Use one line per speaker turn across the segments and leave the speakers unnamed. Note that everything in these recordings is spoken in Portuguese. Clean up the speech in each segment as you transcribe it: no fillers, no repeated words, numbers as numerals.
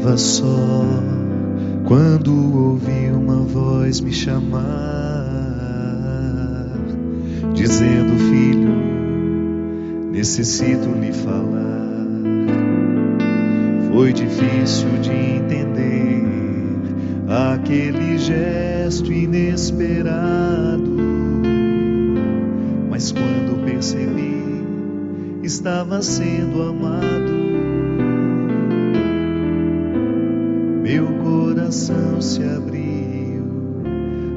Estava só quando ouvi uma voz me chamar, dizendo: filho, necessito lhe falar. Foi difícil de entender aquele gesto inesperado, mas quando percebi, estava sendo amado. Meu coração se abriu,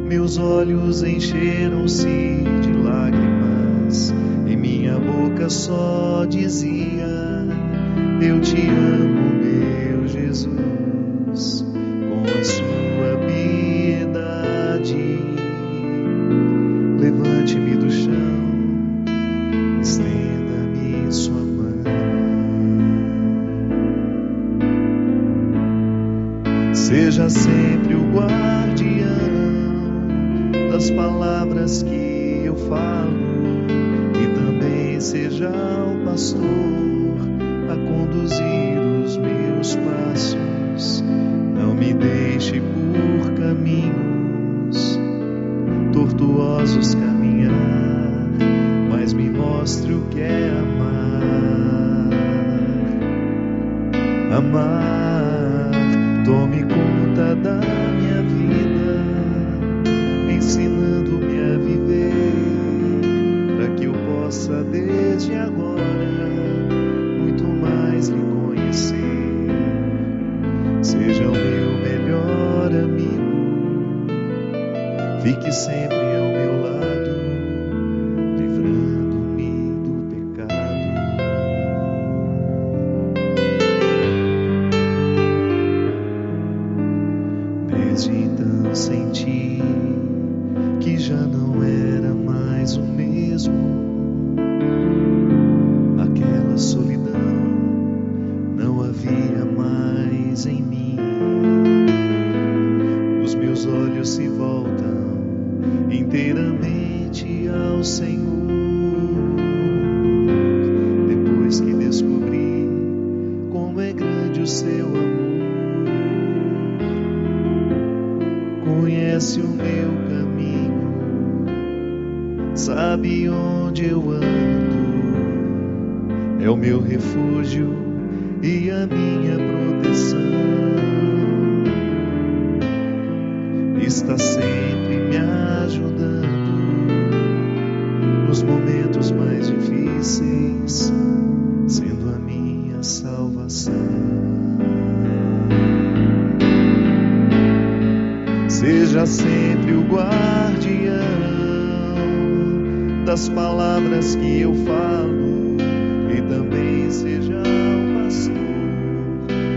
meus olhos encheram-se de lágrimas, e minha boca só dizia: eu te amo, meu Jesus, com a sua piedade. Levante-me do chão, estenda-me sua mão. Seja sempre o guardião das palavras que eu falo, e também seja o pastor a conduzir os meus passos. Não me deixe por caminhos tortuosos caminhar, mas me mostre o que é amar. Amar, tome conta da minha vida, ensinando-me a viver, para que eu possa desde agora muito mais lhe conhecer. Seja o meu melhor amigo, fique sempre ao meu lado, livrando-me do pecado. Desde então senti que já não era mais o mesmo. Aquela solidão não havia mais em mim. Os meus olhos se voltam inteiramente ao Senhor, depois que descobri como é grande o seu amor. Conhece o meu caminho, sabe onde eu ando, é o meu refúgio e a minha proteção. Está sempre me ajudando nos momentos mais difíceis, sendo a minha salvação. Seja sempre o guardião das palavras que eu falo, e também seja o pastor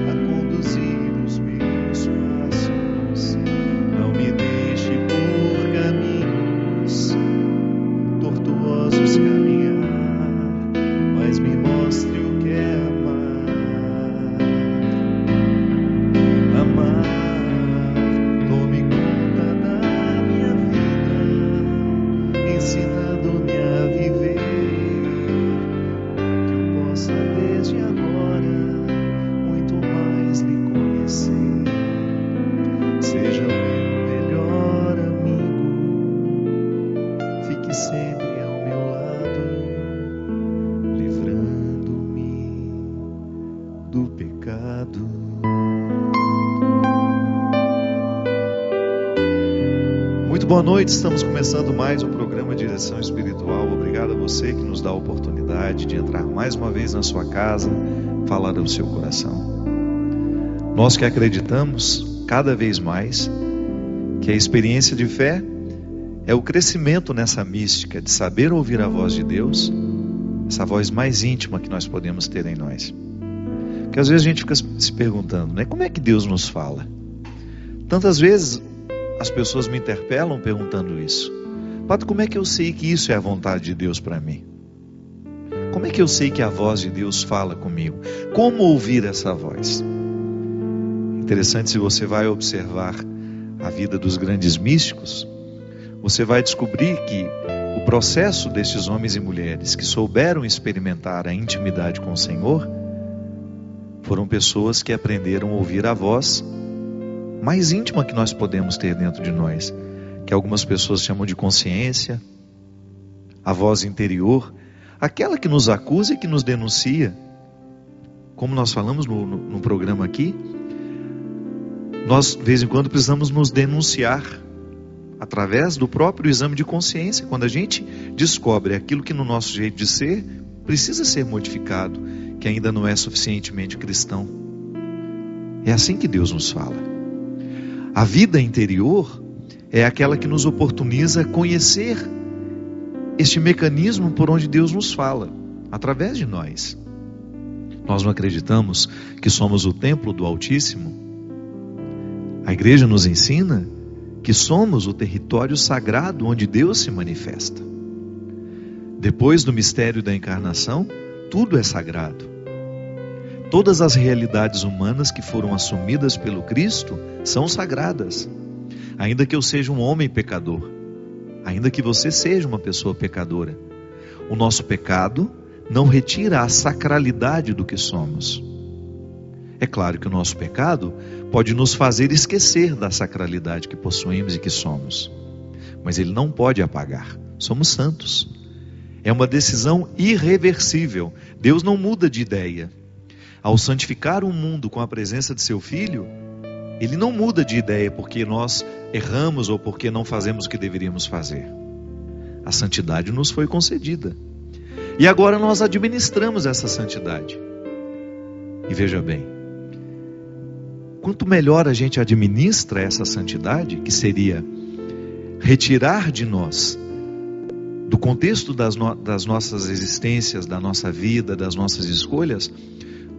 a conduzir os meus passos. Não me deixe por caminhos tortuosos caminhar, mas me mostre o que é amar. Amar, tome conta da minha vida, ensinando-me a viver, que eu possa desde agora muito mais lhe conhecer. Seja o meu melhor amigo, fique sempre ao meu lado, livrando-me do pecado. Muito boa noite, estamos começando mais um programa Direção Espiritual. Obrigado a você que nos dá a oportunidade de entrar mais uma vez na sua casa, falar ao seu coração. Nós que acreditamos cada vez mais que a experiência de fé é o crescimento nessa mística de saber ouvir a voz de Deus, essa voz mais íntima que nós podemos ter em nós. Porque às vezes a gente fica se perguntando, né? Como é que Deus nos fala? Tantas vezes as pessoas me interpelam perguntando isso. Padre, como é que eu sei que isso é a vontade de Deus para mim? Como é que eu sei que a voz de Deus fala comigo? Como ouvir essa voz? Interessante, se você vai observar a vida dos grandes místicos, você vai descobrir que o processo desses homens e mulheres que souberam experimentar a intimidade com o Senhor Foram pessoas que aprenderam a ouvir a voz mais íntima que nós podemos ter dentro de nós, que algumas pessoas chamam de consciência, a voz interior, aquela que nos acusa e que nos denuncia. Como nós falamos no programa aqui, nós de vez em quando precisamos nos denunciar através do próprio exame de consciência, quando a gente descobre aquilo que no nosso jeito de ser precisa ser modificado, que ainda não é suficientemente cristão. É assim que Deus nos fala. A vida interior é aquela que nos oportuniza conhecer este mecanismo por onde Deus nos fala, através de nós. Nós não acreditamos que somos o templo do Altíssimo? A igreja nos ensina que somos o território sagrado onde Deus se manifesta. Depois do mistério da encarnação, tudo é sagrado. Todas as realidades humanas que foram assumidas pelo Cristo são sagradas. Ainda que eu seja um homem pecador, ainda que você seja uma pessoa pecadora, o nosso pecado não retira a sacralidade do que somos. É claro que o nosso pecado pode nos fazer esquecer da sacralidade que possuímos e que somos, mas ele não pode apagar. Somos santos. É uma decisão irreversível. Deus não muda de ideia. Ao santificar o mundo com a presença de seu Filho, Ele não muda de ideia porque nós erramos ou porque não fazemos o que deveríamos fazer. A santidade nos foi concedida. E agora nós administramos essa santidade. E veja bem, quanto melhor a gente administra essa santidade, que seria retirar de nós, do contexto das nossas existências, da nossa vida, das nossas escolhas,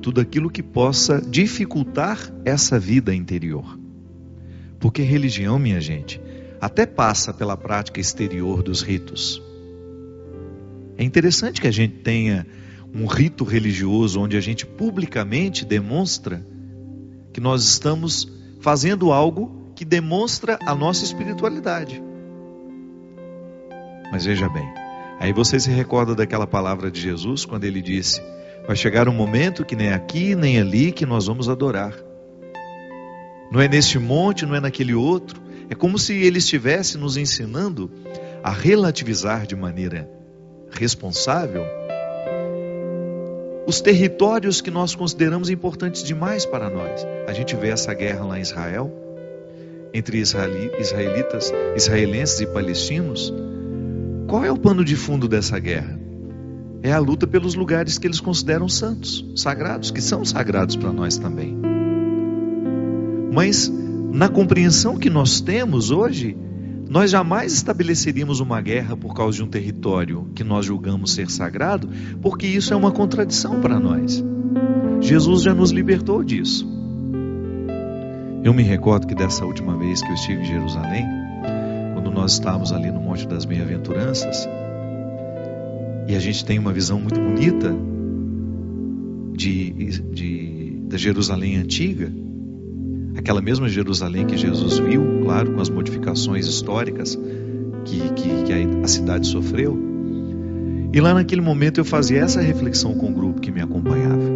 tudo aquilo que possa dificultar essa vida interior. Porque religião, minha gente, até passa pela prática exterior dos ritos. É interessante que a gente tenha um rito religioso onde a gente publicamente demonstra que nós estamos fazendo algo que demonstra a nossa espiritualidade. Mas veja bem, aí você se recorda daquela palavra de Jesus quando ele disse: vai chegar um momento que nem aqui nem ali que nós vamos adorar. Não é neste monte, não é naquele outro. É como se ele estivesse nos ensinando a relativizar de maneira responsável os territórios que nós consideramos importantes demais para nós. A gente vê essa guerra lá em Israel, entre israelenses e palestinos. Qual é o pano de fundo dessa guerra? É a luta pelos lugares que eles consideram santos, sagrados, que são sagrados para nós também. Mas na compreensão que nós temos hoje, nós jamais estabeleceríamos uma guerra por causa de um território que nós julgamos ser sagrado, porque isso é uma contradição para nós. Jesus já nos libertou disso. Eu me recordo que dessa última vez que eu estive em Jerusalém, quando nós estávamos ali no Monte das Bem-aventuranças, e a gente tem uma visão muito bonita da Jerusalém antiga, aquela mesma Jerusalém que Jesus viu, claro, com as modificações históricas que a cidade sofreu. E lá naquele momento eu fazia essa reflexão com o grupo que me acompanhava.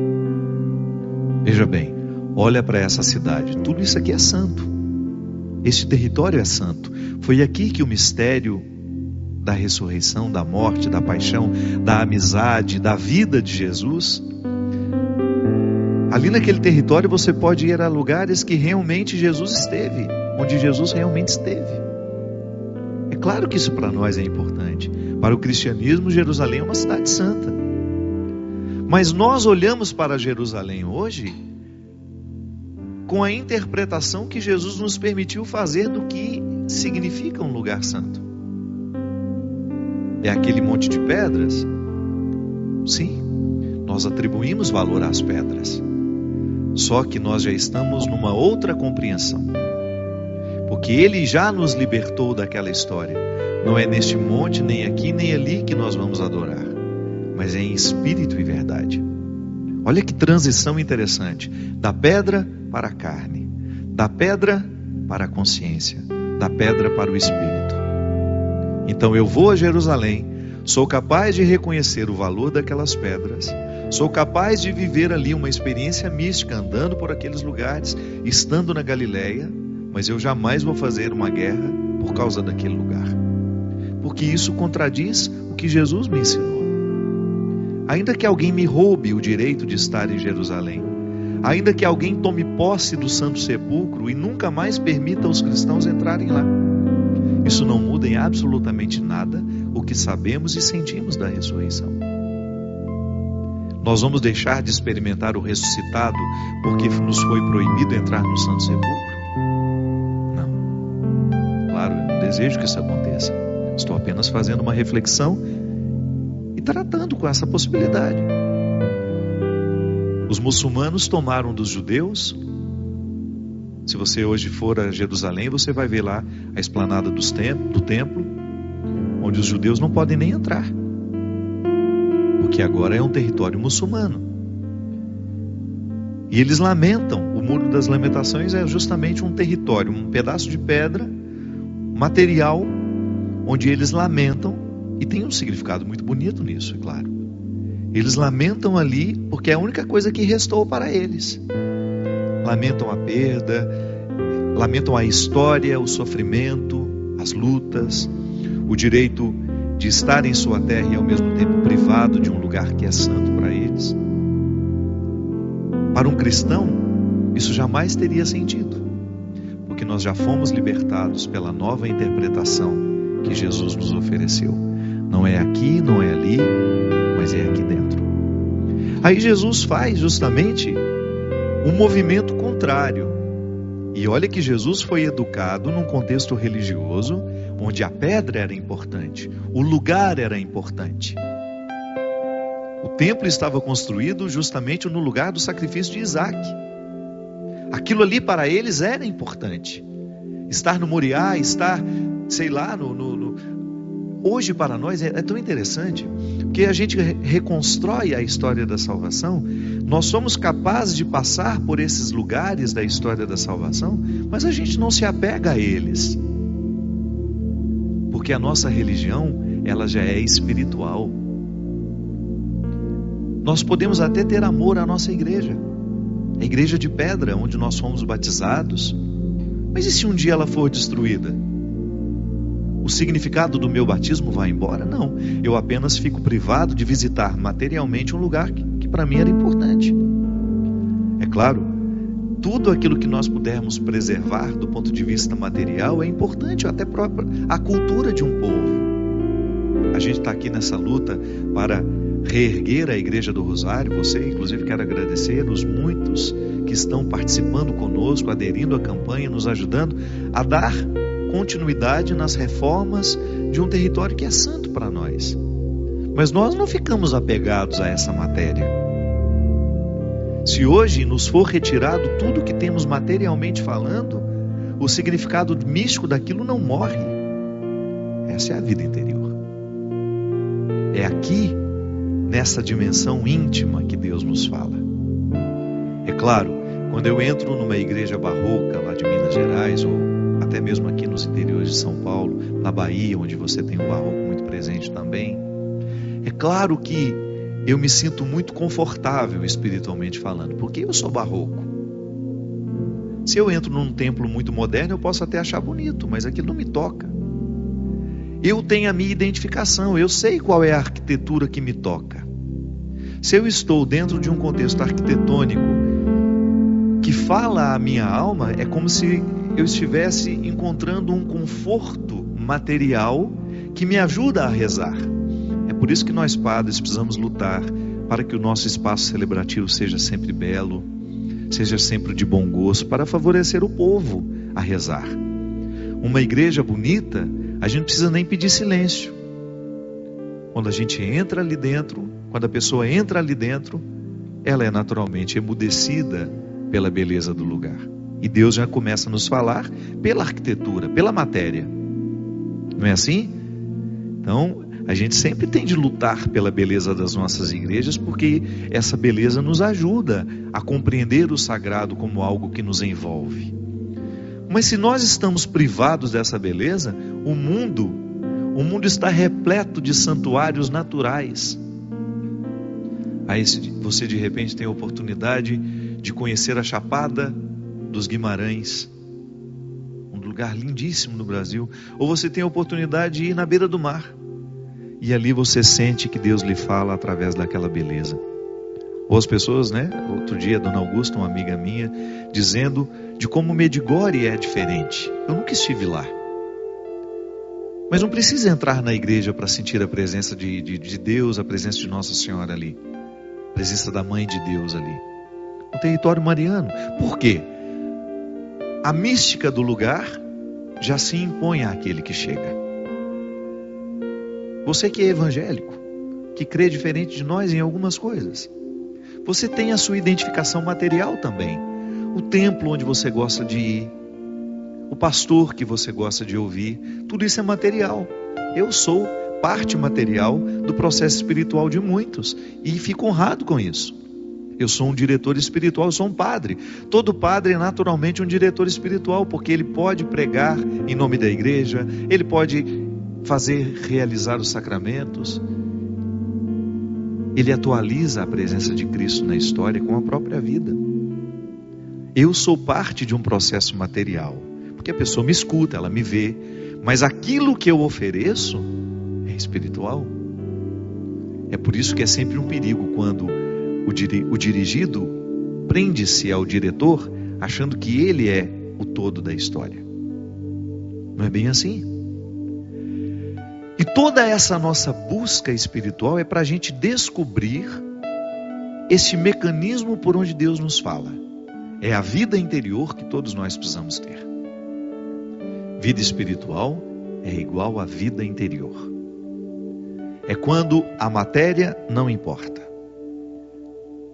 Veja bem, olha para essa cidade, tudo isso aqui é santo. Este território é santo. Foi aqui que o mistério da ressurreição, da morte, da paixão, da amizade, da vida de Jesus, ali naquele território você pode ir a lugares que realmente Jesus esteve, onde Jesus realmente esteve. É claro que isso para nós é importante. Para o cristianismo, Jerusalém é uma cidade santa. Mas nós olhamos para Jerusalém hoje com a interpretação que Jesus nos permitiu fazer do que significa um lugar santo. É aquele monte de pedras? Sim, nós atribuímos valor às pedras. Só que nós já estamos numa outra compreensão. Porque Ele já nos libertou daquela história. Não é neste monte, nem aqui, nem ali que nós vamos adorar. Mas é em espírito e verdade. Olha que transição interessante. Da pedra para a carne. Da pedra para a consciência. Da pedra para o espírito. Então eu vou a Jerusalém, sou capaz de reconhecer o valor daquelas pedras, Sou capaz de viver ali uma experiência mística, andando por aqueles lugares, estando na Galileia, mas eu jamais vou fazer uma guerra por causa daquele lugar. Porque isso contradiz o que Jesus me ensinou. Ainda que alguém me roube o direito de estar em Jerusalém, ainda que alguém tome posse do Santo Sepulcro e nunca mais permita os cristãos entrarem lá, isso não muda em absolutamente nada o que sabemos e sentimos da ressurreição. Nós vamos deixar de experimentar o ressuscitado porque nos foi proibido entrar no Santo Sepulcro? Não. Claro, eu não desejo que isso aconteça. Estou apenas fazendo uma reflexão e tratando com essa possibilidade. Os muçulmanos tomaram dos judeus. Se você hoje for a Jerusalém, você vai ver lá a esplanada do templo, onde os judeus não podem nem entrar, porque agora é um território muçulmano. E eles lamentam, o Muro das Lamentações é justamente um território, um pedaço de pedra, material, onde eles lamentam, e tem um significado muito bonito nisso, é claro. Eles lamentam ali porque é a única coisa que restou para eles. Lamentam a perda, lamentam a história, o sofrimento, as lutas, o direito de estar em sua terra e ao mesmo tempo privado de um lugar que é santo para eles. Para um cristão, isso jamais teria sentido, porque nós já fomos libertados pela nova interpretação que Jesus nos ofereceu. Não é aqui, não é ali, mas é aqui dentro. Aí Jesus faz justamente um movimento contrário. E olha que Jesus foi educado num contexto religioso, onde a pedra era importante, o lugar era importante. O templo estava construído justamente no lugar do sacrifício de Isaac. Aquilo ali para eles era importante. Estar no Moriá, estar, sei lá, hoje para nós é tão interessante, porque a gente reconstrói a história da salvação. Nós somos capazes de passar por esses lugares da história da salvação, mas a gente não se apega a eles, porque a nossa religião, ela já é espiritual. Nós podemos até ter amor à nossa igreja, a igreja de pedra, onde nós fomos batizados, mas e se um dia ela for destruída? O significado do meu batismo vai embora? Não, eu apenas fico privado de visitar materialmente um lugar que para mim era importante. É claro, tudo aquilo que nós pudermos preservar do ponto de vista material é importante, até própria a cultura de um povo. A gente está aqui nessa luta para reerguer a Igreja do Rosário. Você, inclusive, quero agradecer os muitos que estão participando conosco, aderindo à campanha, nos ajudando a dar continuidade nas reformas de um território que é santo para nós. Mas nós não ficamos apegados a essa matéria. Se hoje nos for retirado tudo que temos materialmente falando, o significado místico daquilo não morre. Essa é a vida interior. É aqui, nessa dimensão íntima, que Deus nos fala. É claro, quando eu entro numa igreja barroca lá de Minas Gerais, ou até mesmo aqui nos interiores de São Paulo, na Bahia, onde você tem um barroco muito presente também, é claro que eu me sinto muito confortável espiritualmente falando, porque eu sou barroco. Se eu entro num templo muito moderno, eu posso até achar bonito, mas aquilo não me toca. Eu tenho a minha identificação, eu sei qual é a arquitetura que me toca. Se eu estou dentro de um contexto arquitetônico que fala a minha alma, é como se eu estivesse encontrando um conforto material que me ajuda a rezar. É por isso que nós padres precisamos lutar para que o nosso espaço celebrativo seja sempre belo, seja sempre de bom gosto, para favorecer o povo a rezar. Uma igreja bonita, a gente não precisa nem pedir silêncio. Quando a gente entra ali dentro, quando a pessoa entra ali dentro, ela é naturalmente emudecida pela beleza do lugar. E Deus já começa a nos falar pela arquitetura, pela matéria. Não é assim? Então, a gente sempre tem de lutar pela beleza das nossas igrejas, porque essa beleza nos ajuda a compreender o sagrado como algo que nos envolve. Mas se nós estamos privados dessa beleza, o mundo está repleto de santuários naturais. Aí você de repente tem a oportunidade de conhecer a Chapada dos Guimarães, um lugar lindíssimo no Brasil. Ou você tem a oportunidade de ir na beira do mar, e ali você sente que Deus lhe fala através daquela beleza. Ou as pessoas, né? Outro dia, Dona Augusta, uma amiga minha, dizendo de como Medjugorje é diferente. Eu nunca estive lá. Mas não precisa entrar na igreja para sentir a presença de Deus, a presença de Nossa Senhora ali. A presença da Mãe de Deus ali. No território mariano. Por quê? A mística do lugar já se impõe àquele que chega. Você que é evangélico, que crê diferente de nós em algumas coisas, você tem a sua identificação material também. O templo onde você gosta de ir, o pastor que você gosta de ouvir, tudo isso é material. Eu sou parte material do processo espiritual de muitos e fico honrado com isso. Eu sou um diretor espiritual, eu sou um padre. Todo padre é naturalmente um diretor espiritual, porque ele pode pregar em nome da igreja, ele pode realizar os sacramentos. Ele atualiza a presença de Cristo na história com a própria vida. Eu sou parte de um processo material, porque a pessoa me escuta, ela me vê, mas aquilo que eu ofereço é espiritual. É por isso que é sempre um perigo quando o dirigido prende-se ao diretor, achando que ele é o todo da história. Não é bem assim. E toda essa nossa busca espiritual é para a gente descobrir esse mecanismo por onde Deus nos fala. É a vida interior que todos nós precisamos ter. Vida espiritual é igual à vida interior. É quando a matéria não importa.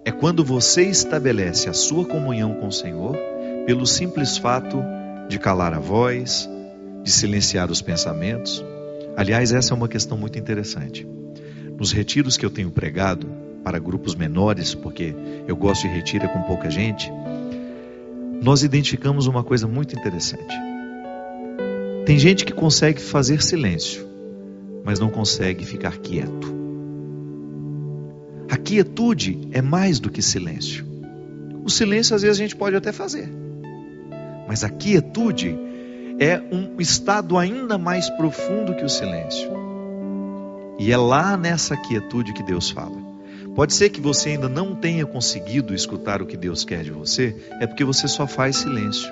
É quando você estabelece a sua comunhão com o Senhor pelo simples fato de calar a voz, de silenciar os pensamentos. Aliás, essa é uma questão muito interessante. Nos retiros que eu tenho pregado para grupos menores, porque eu gosto de retiro com pouca gente, nós identificamos uma coisa muito interessante. Tem gente que consegue fazer silêncio, mas não consegue ficar quieto. A quietude é mais do que silêncio. O silêncio às vezes a gente pode até fazer, mas a quietude é um estado ainda mais profundo que o silêncio. E é lá nessa quietude que Deus fala. Pode ser que você ainda não tenha conseguido escutar o que Deus quer de você, é porque você só faz silêncio.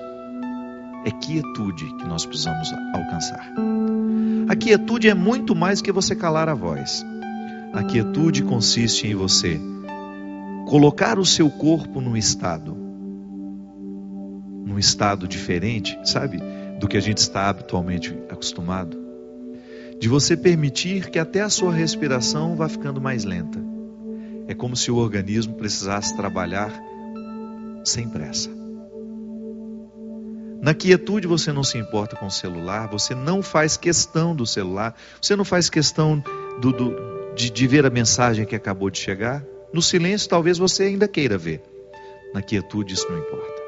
É quietude que nós precisamos alcançar. A quietude é muito mais que você calar a voz. A quietude consiste em você colocar o seu corpo num estado diferente, sabe, do que a gente está habitualmente acostumado. De você permitir que até a sua respiração vá ficando mais lenta. É como se o organismo precisasse trabalhar sem pressa. Na quietude você não se importa com o celular, você não faz questão do celular, você não faz questão de ver a mensagem que acabou de chegar. No silêncio talvez você ainda queira ver. Na quietude isso não importa.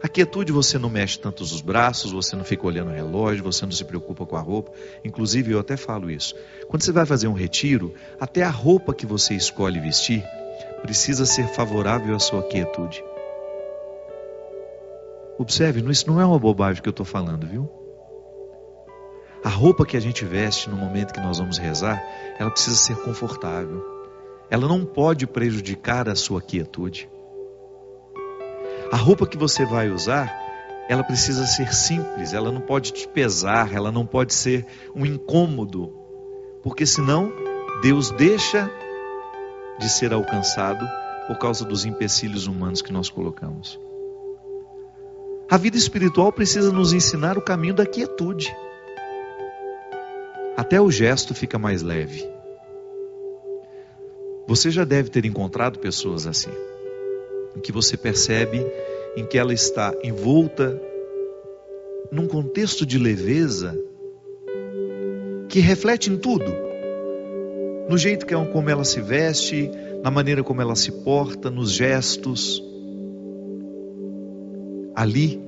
A quietude você não mexe tanto os braços, você não fica olhando o relógio, você não se preocupa com a roupa. Inclusive eu até falo isso. Quando você vai fazer um retiro, até a roupa que você escolhe vestir precisa ser favorável à sua quietude. Observe, isso não é uma bobagem que eu estou falando, viu? A roupa que a gente veste no momento que nós vamos rezar, ela precisa ser confortável. Ela não pode prejudicar a sua quietude. A roupa que você vai usar, ela precisa ser simples, ela não pode te pesar, ela não pode ser um incômodo, porque senão Deus deixa de ser alcançado por causa dos empecilhos humanos que nós colocamos. A vida espiritual precisa nos ensinar o caminho da quietude. Até o gesto fica mais leve. Você já deve ter encontrado pessoas assim, em que você percebe em que ela está envolta num contexto de leveza que reflete em tudo, no jeito como ela se veste, na maneira como ela se porta, nos gestos. Ali,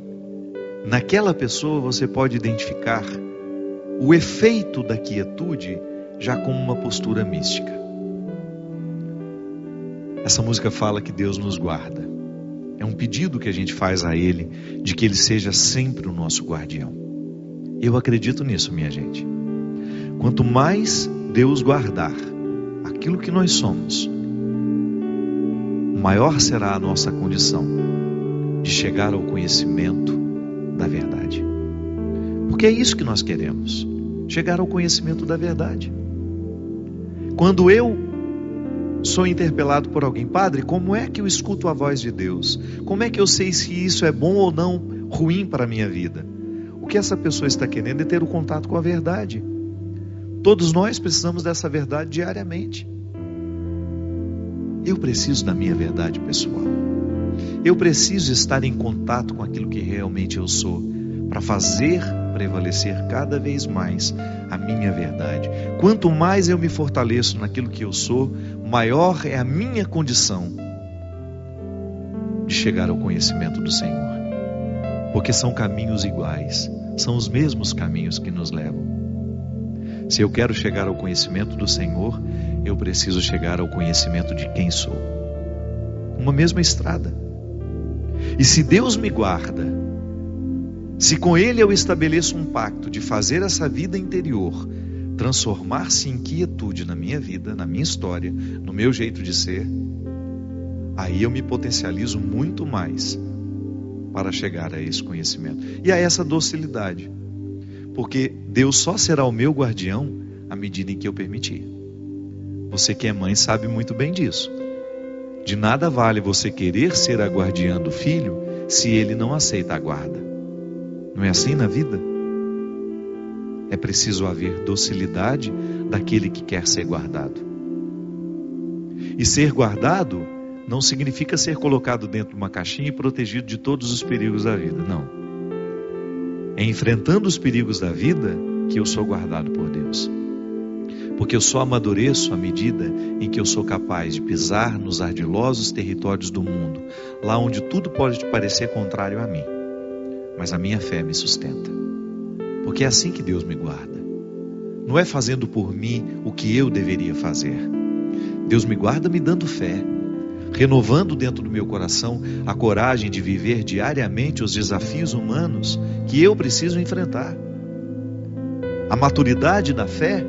naquela pessoa você pode identificar o efeito da quietude já como uma postura mística. Essa música fala que Deus nos guarda. É um pedido que a gente faz a Ele, de que Ele seja sempre o nosso guardião. Eu acredito nisso, minha gente. Quanto mais Deus guardar aquilo que nós somos, maior será a nossa condição de chegar ao conhecimento da verdade. Porque é isso que nós queremos, chegar ao conhecimento da verdade. Quando eu sou interpelado por alguém, padre, como é que eu escuto a voz de Deus? Como é que eu sei se isso é bom ou não, ruim para a minha vida? O que essa pessoa está querendo é ter o contato com a verdade. Todos nós precisamos dessa verdade diariamente. Eu preciso da minha verdade pessoal. Eu preciso estar em contato com aquilo que realmente eu sou, para fazer prevalecer cada vez mais a minha verdade. Quanto mais eu me fortaleço naquilo que eu sou, maior é a minha condição de chegar ao conhecimento do Senhor. Porque são caminhos iguais, são os mesmos caminhos que nos levam. Se eu quero chegar ao conhecimento do Senhor, eu preciso chegar ao conhecimento de quem sou. Uma mesma estrada. E se Deus me guarda, se com Ele eu estabeleço um pacto de fazer essa vida interior transformar-se em quietude na minha vida, na minha história, no meu jeito de ser, aí eu me potencializo muito mais para chegar a esse conhecimento e a essa docilidade. Porque Deus só será o meu guardião à medida em que eu permitir. Você que é mãe sabe muito bem disso. De nada vale você querer ser a guardiã do filho se ele não aceita a guarda. Não é assim na vida? É preciso haver docilidade daquele que quer ser guardado. E ser guardado não significa ser colocado dentro de uma caixinha e protegido de todos os perigos da vida. Não. É enfrentando os perigos da vida que eu sou guardado por Deus. Porque eu só amadureço à medida em que eu sou capaz de pisar nos ardilosos territórios do mundo, lá onde tudo pode parecer contrário a mim. Mas a minha fé me sustenta. Porque é assim que Deus me guarda. Não é fazendo por mim o que eu deveria fazer. Deus me guarda me dando fé, renovando dentro do meu coração a coragem de viver diariamente os desafios humanos que eu preciso enfrentar. A maturidade da fé,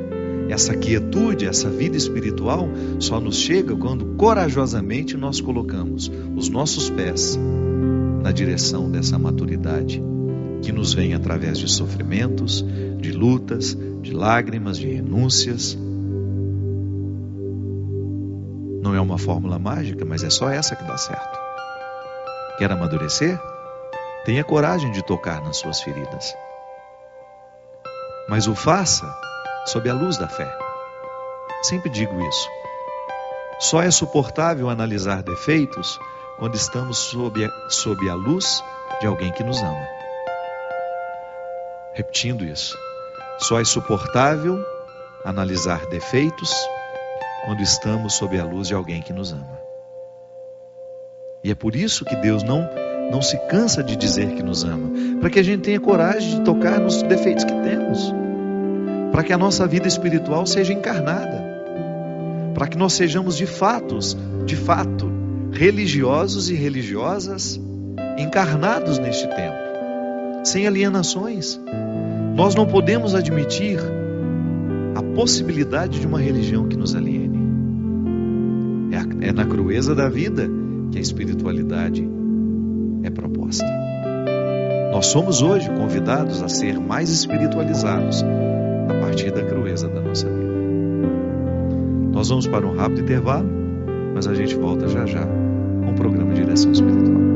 essa quietude, essa vida espiritual, só nos chega quando corajosamente nós colocamos os nossos pés na direção dessa maturidade, que nos vem através de sofrimentos, de lutas, de lágrimas, de renúncias. Não é uma fórmula mágica, mas é só essa que dá certo. Quer amadurecer? Tenha coragem de tocar nas suas feridas. Mas o faça sob a luz da fé. Sempre digo isso. Só é suportável analisar defeitos quando estamos sob a luz de alguém que nos ama. Repetindo isso. Só é suportável analisar defeitos quando estamos sob a luz de alguém que nos ama. E é por isso que Deus não se cansa de dizer que nos ama, para que a gente tenha coragem de tocar nos defeitos que temos, para que a nossa vida espiritual seja encarnada, para que nós sejamos de fato, religiosos e religiosas encarnados neste tempo, sem alienações. Nós não podemos admitir a possibilidade de uma religião que nos aliene. É na crueza da vida que a espiritualidade é proposta. Nós somos hoje convidados a ser mais espiritualizados a partir da crueza da nossa vida. Nós vamos para um rápido intervalo, mas a gente volta já já com o programa Direção Espiritual.